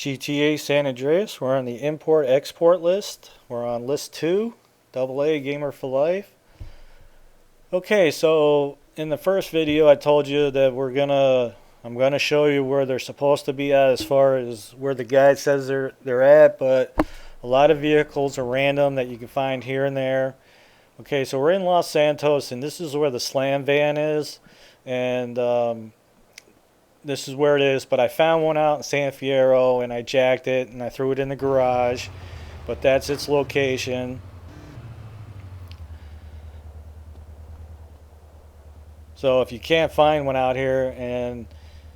GTA San Andreas. We're on the import-export list. We're on list 2, AA Gamer for Life. Okay, so in the first video I told you that I'm gonna show you where they're supposed to be at as far as where the guide says they're at, but a lot of vehicles are random that you can find here and there. Okay, so we're in Los Santos, and this is where the slam van is, and this is where it is, but I found one out in San Fierro, and I jacked it, and I threw it in the garage, but that's its location. So if you can't find one out here, and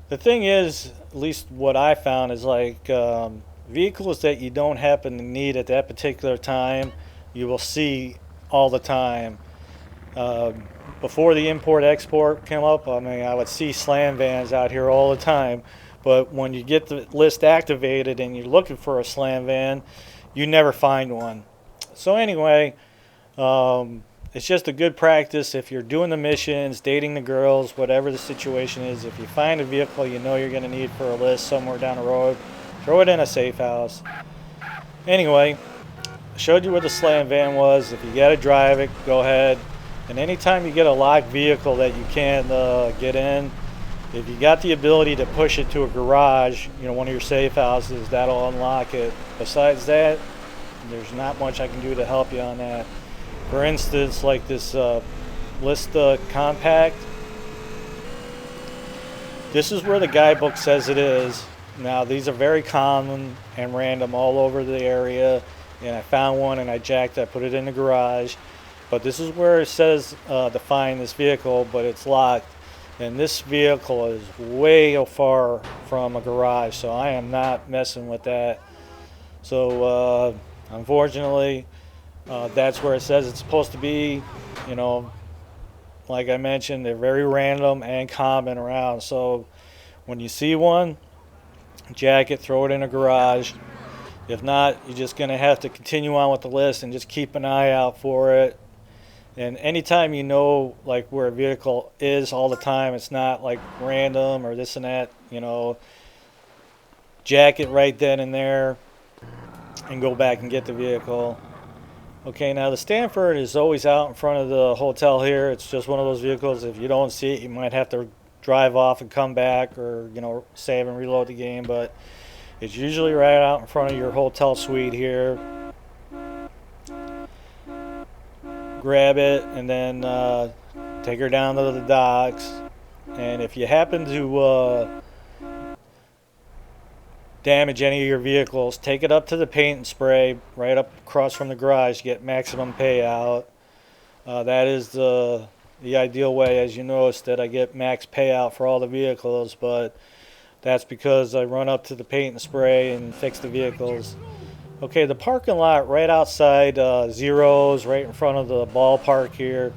the thing is, at least what I found is like vehicles that you don't happen to need at that particular time, you will see all the time. Before the import-export came up, I mean, I would see slam vans out here all the time. But when you get the list activated and you're looking for a slam van, you never find one. So anyway, it's just a good practice if you're doing the missions, dating the girls, whatever the situation is. If you find a vehicle you know you're going to need for a list somewhere down the road, throw it in a safe house. Anyway, I showed you where the slam van was. If you got to drive it, go ahead. And anytime you get a locked vehicle that you can't get in, if you got the ability to push it to a garage, you know, one of your safe houses, that'll unlock it. Besides that, there's not much I can do to help you on that. For instance, like this list compact. This is where the guidebook says it is. Now, these are very common and random all over the area. And I found one and I jacked it, I put it in the garage. But this is where it says to find this vehicle, but it's locked. And this vehicle is way far from a garage, so I am not messing with that. So unfortunately, that's where it says it's supposed to be. You know, like I mentioned, they're very random and common around. So when you see one, jack it, throw it in a garage. If not, you're just going to have to continue on with the list and just keep an eye out for it. And anytime you know like where a vehicle is all the time, it's not like random or this and that, you know, jack it right then and there and go back and get the vehicle. Okay, now the Stanford is always out in front of the hotel here. It's just one of those vehicles, if you don't see it, you might have to drive off and come back, or, you know, save and reload the game, but it's usually right out in front of your hotel suite here. Grab it and then take her down to the docks. And if you happen to damage any of your vehicles, take it up to the paint and spray right up across from the garage to get maximum payout. That is the ideal way. As you noticed, that I get max payout for all the vehicles, but that's because I run up to the paint and spray and fix the vehicles. Okay, the parking lot right outside Zero's, right in front of the ballpark here.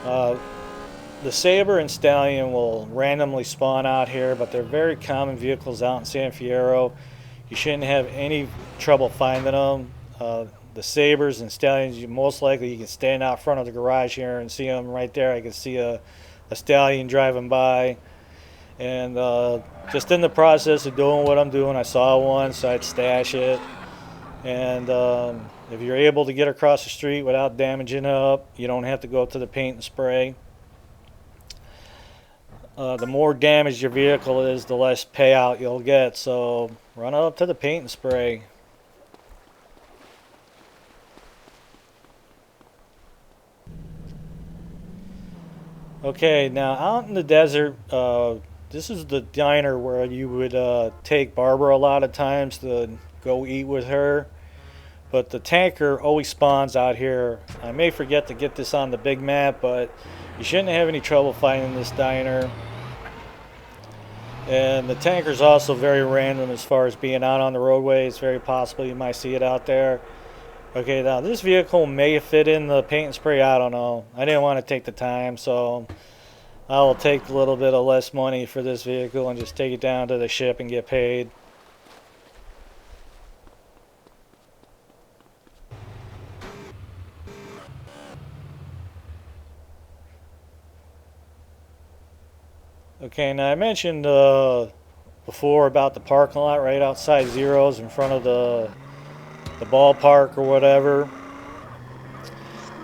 The Sabre and Stallion will randomly spawn out here, but they're very common vehicles out in San Fierro. You shouldn't have any trouble finding them. The Sabres and Stallions, most likely you can stand out front of the garage here and see them right there. I can see a Stallion driving by. And just in the process of doing what I'm doing, I saw one, so I'd stash it. And if you're able to get across the street without damaging it up, you don't have to go to the paint and spray. The more damaged your vehicle is, the less payout you'll get. So run up to the paint and spray. Okay, now out in the desert, this is the diner where you would take Barbara a lot of times to go eat with her. But the tanker always spawns out here. I may forget to get this on the big map, but you shouldn't have any trouble finding this diner. And the tanker's also very random as far as being out on the roadway. It's very possible you might see it out there. Okay, now this vehicle may fit in the paint and spray. I don't know. I didn't want to take the time, so I will take a little bit of less money for this vehicle and just take it down to the ship and get paid. Okay, now I mentioned before about the parking lot right outside Zero's in front of the ballpark or whatever.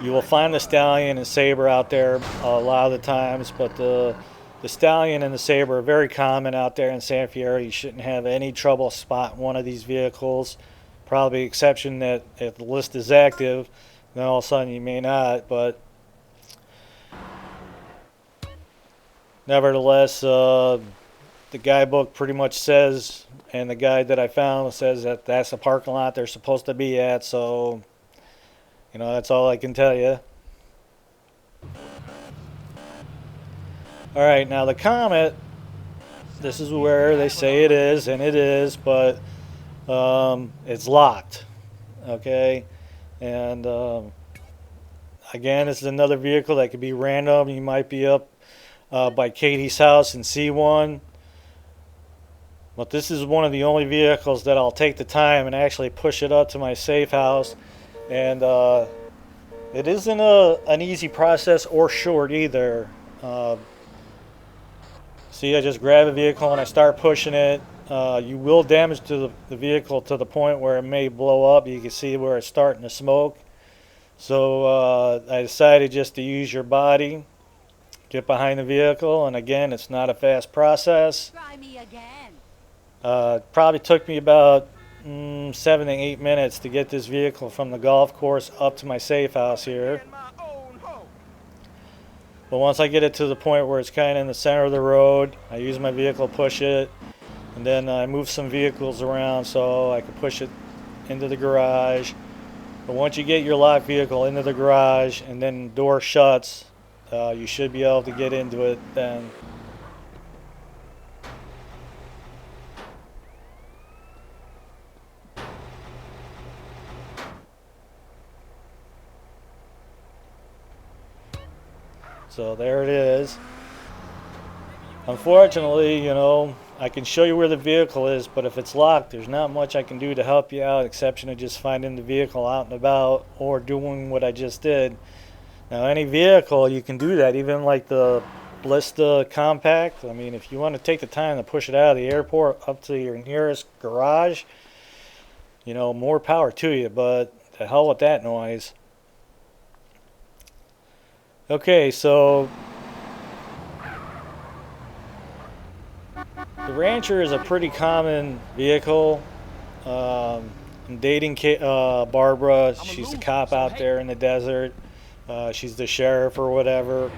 You will find the Stallion and Saber out there a lot of the times, but the Stallion and the Saber are very common out there in San Fierro. You shouldn't have any trouble spotting one of these vehicles. Probably exception that if the list is active, then all of a sudden you may not, but nevertheless, the guidebook pretty much says, and the guide that I found says that that's the parking lot they're supposed to be at, so that's all I can tell you. Alright, now the Comet, this is where they say it is, and it is, but it's locked. Okay? And again, this is another vehicle that could be random. You might be up by Katie's house and see one. But this is one of the only vehicles that I'll take the time and actually push it up to my safe house. And it isn't an easy process or short either. See, I just grab a vehicle and I start pushing it. You will damage to the vehicle to the point where it may blow up. You can see where it's starting to smoke. So I decided just to use your body, get behind the vehicle, and again, it's not a fast process. Try me again. Probably took me about 7 to 8 minutes to get this vehicle from the golf course up to my safe house here. But once I get it to the point where it's kind of in the center of the road, I use my vehicle, push it, and then I move some vehicles around so I can push it into the garage. But once you get your locked vehicle into the garage and then the door shuts, you should be able to get into it then. So there it is. Unfortunately, I can show you where the vehicle is, but if it's locked, there's not much I can do to help you out, exception of just finding the vehicle out and about or doing what I just did. Now, any vehicle, you can do that, even like the Blista Compact. I mean, if you want to take the time to push it out of the airport up to your nearest garage, more power to you, but the hell with that noise. Okay, so the Rancher is a pretty common vehicle. I'm dating Barbara. She's a cop out there in the desert. She's the sheriff or whatever.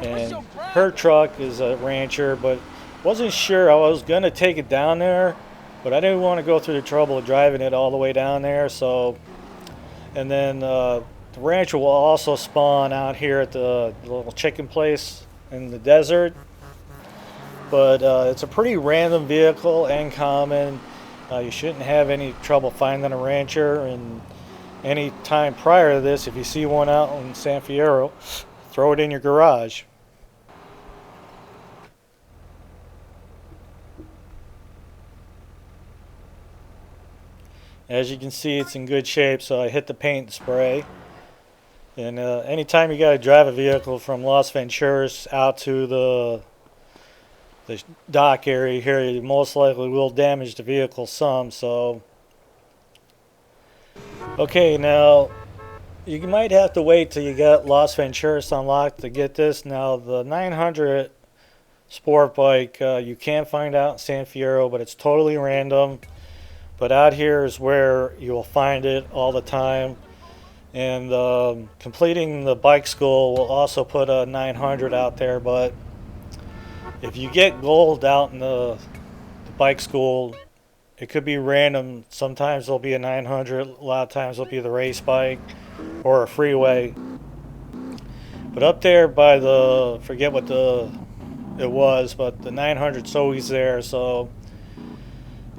And her truck is a Rancher, but wasn't sure. I was going to take it down there, but I didn't want to go through the trouble of driving it all the way down there. So, and then the Rancher will also spawn out here at the little chicken place in the desert. But it's a pretty random vehicle and common. You shouldn't have any trouble finding a Rancher. And any time prior to this, if you see one out in San Fierro, throw it in your garage. As you can see, it's in good shape, so I hit the paint spray. And anytime you got to drive a vehicle from Las Venturas out to the dock area here, you most likely will damage the vehicle some. So, okay, now you might have to wait till you got Las Venturas unlocked to get this. Now, the 900 sport bike you can find out in San Fierro, but it's totally random. But out here is where you'll find it all the time. And completing the bike school will also put a 900 out there, but if you get gold out in the bike school, it could be random. Sometimes there'll be a 900, a lot of times it'll be the race bike or a freeway. But up there by forget what it was, but the 900's always there, so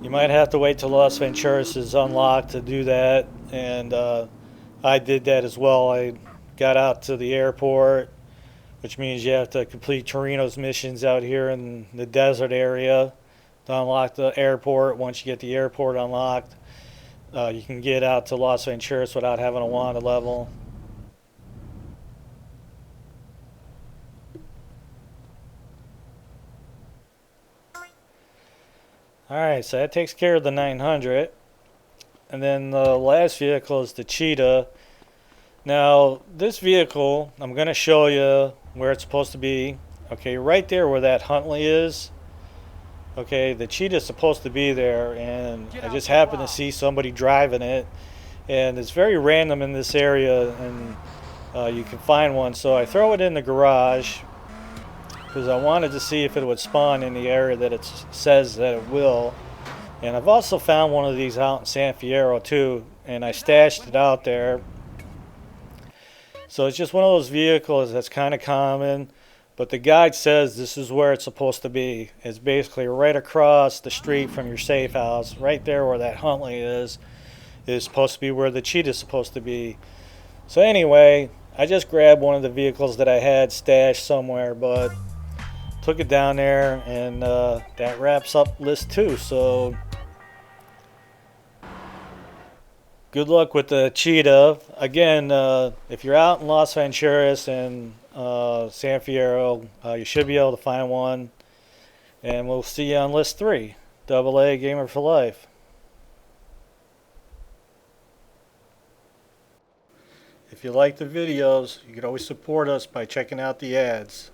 you might have to wait till Las Venturas is unlocked to do that. And I did that as well. I got out to the airport, which means you have to complete Torino's missions out here in the desert area to unlock the airport. Once you get the airport unlocked, you can get out to Las Venturas without having a wanted level. Alright, so that takes care of the 900. And then the last vehicle is the Cheetah. Now, this vehicle, I'm going to show you where it's supposed to be. Okay, right there where that Huntley is. Okay, the Cheetah's supposed to be there, and I just happened to see somebody driving it. And it's very random in this area, and you can find one. So I throw it in the garage because I wanted to see if it would spawn in the area that it says that it will. And I've also found one of these out in San Fierro too, and I stashed it out there. So it's just one of those vehicles that's kind of common, but the guide says this is where it's supposed to be. It's basically right across the street from your safe house, right there where that Huntley is supposed to be where the Cheetah's supposed to be. So anyway, I just grabbed one of the vehicles that I had stashed somewhere, but took it down there, and that wraps up list 2. So good luck with the Cheetah. Again, if you're out in Los Venturas and San Fierro, you should be able to find one. And we'll see you on list 3. AA Gamer for Life. If you like the videos, you can always support us by checking out the ads.